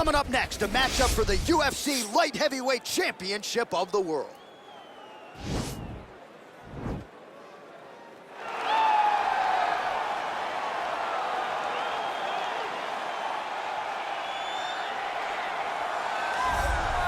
Coming up next, a matchup for the UFC Light Heavyweight Championship of the world.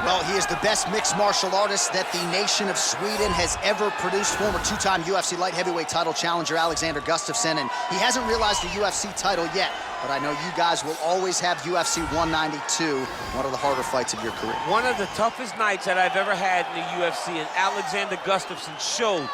Well, he is the best mixed martial artist that the nation of Sweden has ever produced. Former two-time UFC light heavyweight title challenger Alexander Gustafsson, and he hasn't realized the UFC title yet. But I know you guys will always have UFC 192, one of the harder fights of your career. One of the toughest nights that I've ever had in the UFC, and Alexander Gustafsson showed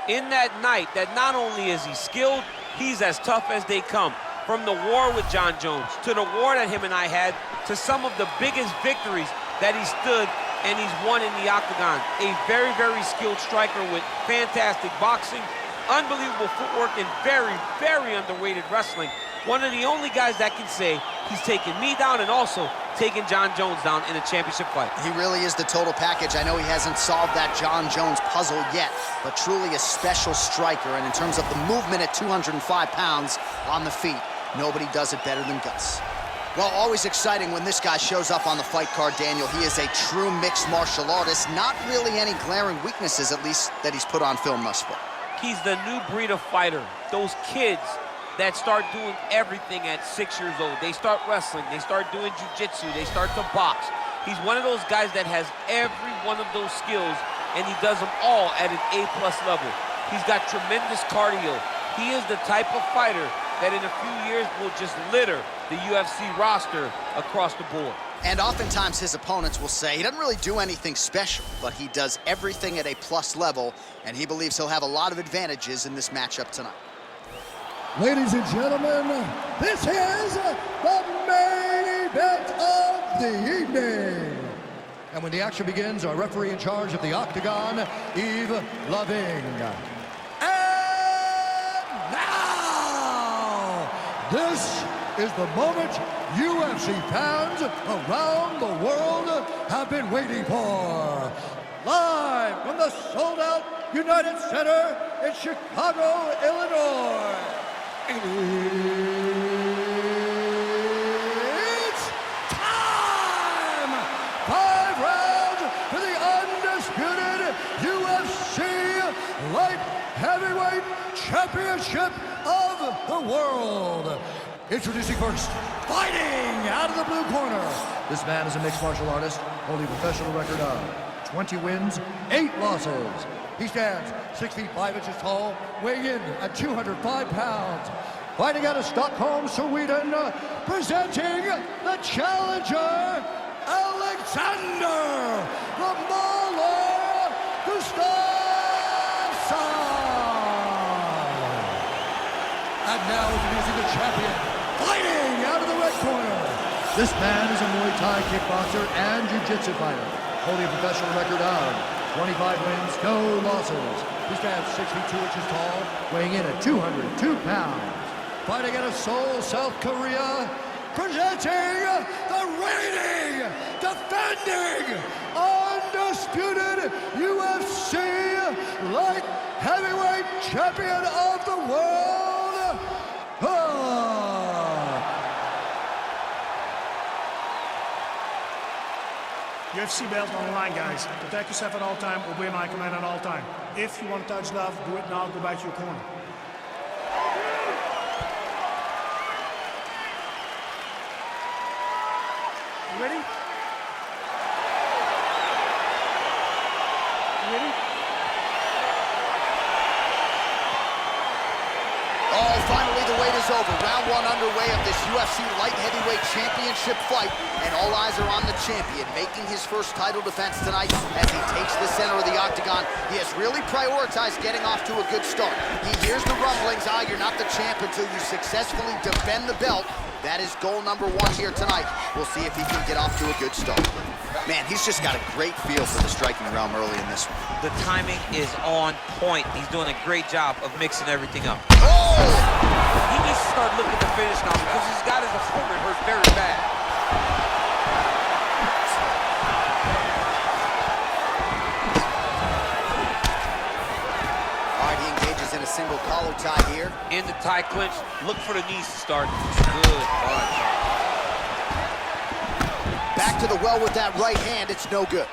in that night that not only is he skilled, he's as tough as they come. From the war with John Jones, to the war that him and I had, to some of the biggest victories that he stood and he's won in the octagon. A very, very skilled striker with fantastic boxing, unbelievable footwork, and very, very underrated wrestling. One of the only guys that can say he's taken me down and also taken John Jones down in a championship fight. He really is the total package. I know he hasn't solved that John Jones puzzle yet, but truly a special striker. And in terms of the movement at 205 pounds on the feet, nobody does it better than Gus. Well, always exciting when this guy shows up on the fight card, Daniel. He is a true mixed martial artist. Not really any glaring weaknesses, at least, that he's put on film thus far. He's the new breed of fighter. Those kids that start doing everything at 6 years old. They start wrestling, they start doing jiu-jitsu, they start to box. He's one of those guys that has every one of those skills, and he does them all at an A+ level. He's got tremendous cardio. He is the type of fighter that in a few years will just litter the UFC roster across the board. And oftentimes his opponents will say he doesn't really do anything special, but he does everything at a plus level, and he believes he'll have a lot of advantages in this matchup tonight. Ladies and gentlemen, this is the main event of the evening. And when the action begins, our referee in charge of the octagon, Yves Loving. This is the moment UFC fans around the world have been waiting for. Live from the sold-out United Center in Chicago, Illinois. It's time! 5 rounds for the undisputed UFC Light Heavyweight Championship of the world. Introducing first, fighting out of the blue corner. This man is a mixed martial artist, holding a professional record of 20 wins, 8 losses. He stands 6 feet 5 inches tall, weighing in at 205 pounds. Fighting out of Stockholm, Sweden, presenting the challenger, Alexander the Mauler Gustavsson. And now introducing the champion, fighting out of the red corner. This man is a Muay Thai kickboxer and jiu-jitsu fighter, holding a professional record of 25 wins, no losses. He stands 6 feet 2 inches tall, weighing in at 202 pounds. Fighting out of Seoul, South Korea, presenting the reigning, defending, undisputed UFC Light Heavyweight Champion of the world, UFC belt on the line, guys. Protect yourself at all time, obey my command at all time. If you want to touch love, do it now, go back to your corner. You ready? You ready? Oh, finally the wait is over. Round 1 underway of this UFC Light Heavyweight Championship fight, and all eyes are on the champion making his first title defense tonight as he takes the center of the octagon. He has really prioritized getting off to a good start. He hears the rumblings, you're not the champ until you successfully defend the belt. That is goal number 1 here tonight. We'll see if he can get off to a good start. Man, he's just got a great feel for the striking realm early in this one. The timing is on point. He's doing a great job of mixing everything up. Oh! He needs to start looking to finish now because he's got his opponent hurt very bad. All right, he engages in a single collar tie here. In the tie clinch, look for the knees to start. Good punch. to the well with that right hand. It's no good.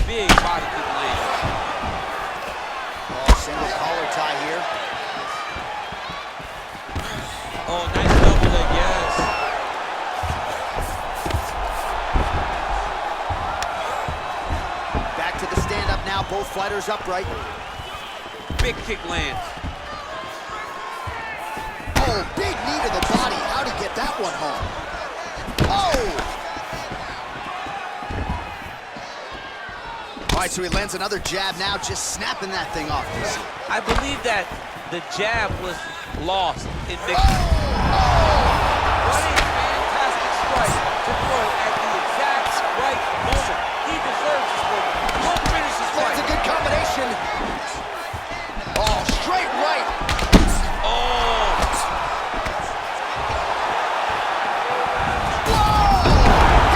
Big body kick lands. Oh, single collar tie here. Oh, nice double leg, yes. Back to the stand-up now, both fighters upright. Big kick lands. Oh, big knee to the body. How'd he get that one home? Oh! All right, so he lands another jab now, just snapping that thing off. I believe that the jab was lost in mixed. What a fantastic strike to throw at the exact right moment. He deserves this one. Don't finish this fight. That's a good combination. Oh, straight right. Oh.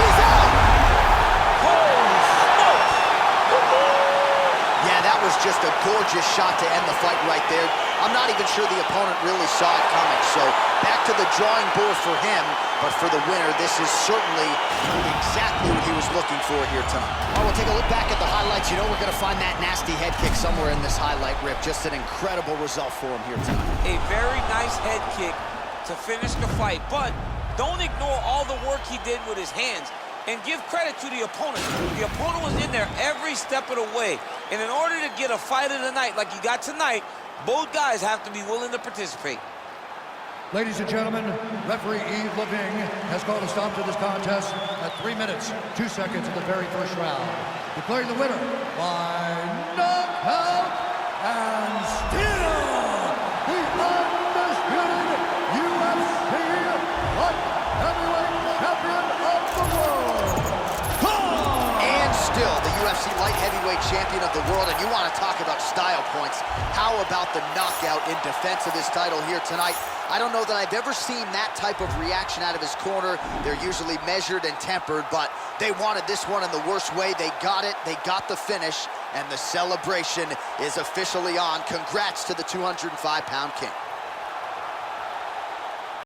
He's out. Holy smokes. Yeah, that was just a gorgeous shot to end the fight right there. I'm not even sure the opponent really saw it coming. So back to the drawing board for him, but for the winner, this is certainly exactly what he was looking for here tonight. All right, we'll take a look back at the highlights. You know we're going to find that nasty head kick somewhere in this highlight rip. Just an incredible result for him here tonight. A very nice head kick to finish the fight, but don't ignore all the work he did with his hands. And give credit to the opponent. The opponent was in there every step of the way. And in order to get a fight of the night like you got tonight, both guys have to be willing to participate. Ladies and gentlemen, referee Yves Leving has called a stop to this contest at 3 minutes, 2 seconds of the very first round, declaring the winner by knockout and still the undisputed UFC light heavyweight champion of the world. And still the UFC light heavyweight champion of the world. And you want to talk about style points. How about the knockout in defense of his title here tonight? I don't know that I've ever seen that type of reaction out of his corner. They're usually measured and tempered, but they wanted this one in the worst way. They got it, they got the finish, and the celebration is officially on. Congrats to the 205-pound king.